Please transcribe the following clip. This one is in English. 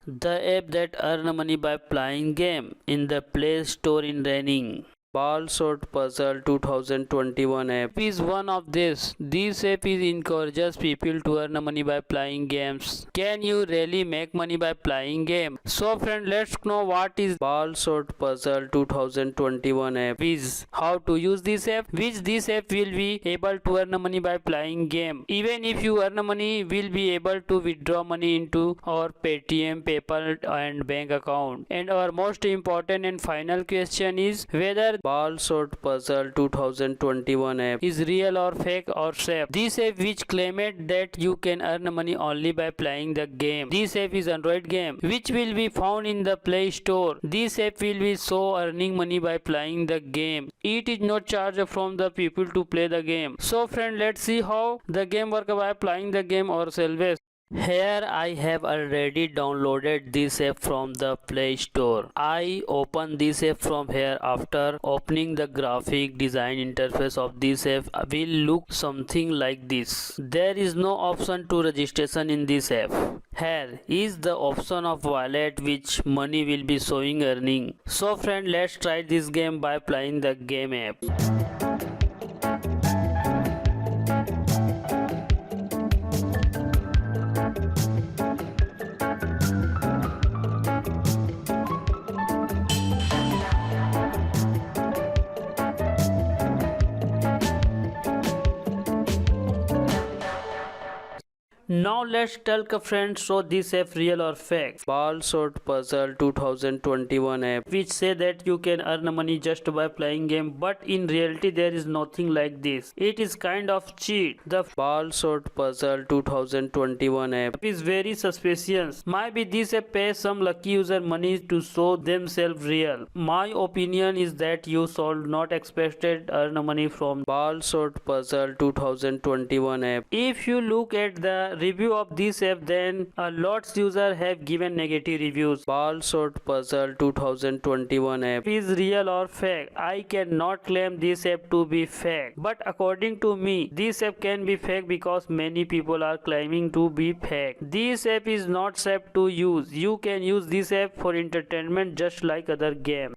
The app that earn money by playing game in the Play Store in raining. Ball Sort Puzzle 2021 app is one of this. This app is encourages people to earn money by playing games. Can you really make money by playing game? So friend, let's know what is Ball Sort Puzzle 2021 app is, how to use this app, which this app will be able to earn money by playing game. Even if you earn money, will be able to withdraw money into our Paytm, PayPal and bank account. And our most important and final question is whether Ball Sort Puzzle 2021 app is real or fake or safe. This app which claimed that you can earn money only by playing the game. This app is Android game which will be found in the Play Store. This app will be so earning money by playing the game. It is not charged from the people to play the game. So friend, let's see how the game work by playing the game ourselves. Here I have already downloaded this app from the Play Store. I open this app from here. After opening, the graphic design interface of this app will look something like this. There is no option to registration in this app. Here is the option of wallet which money will be showing earning. So friend, let's try this game by playing the game app. Now let's tell a friend, so this app real or fake. Ball Sort Puzzle 2021 app which say that you can earn money just by playing game, but in reality there is nothing like this. It is kind of cheat. The Ball Sort Puzzle 2021 app is very suspicious. Maybe this app pays some lucky user money to show themselves real. My opinion is that you should not expected earn money from Ball Sort Puzzle 2021 app. If you look at the review of this app, then a lots user have given negative reviews. Ball Sort Puzzle 2021 app is real or fake. I cannot claim this app to be fake, but according to me this app can be fake because many people are claiming to be fake. This app is not safe to use. You can use this app for entertainment just like other game.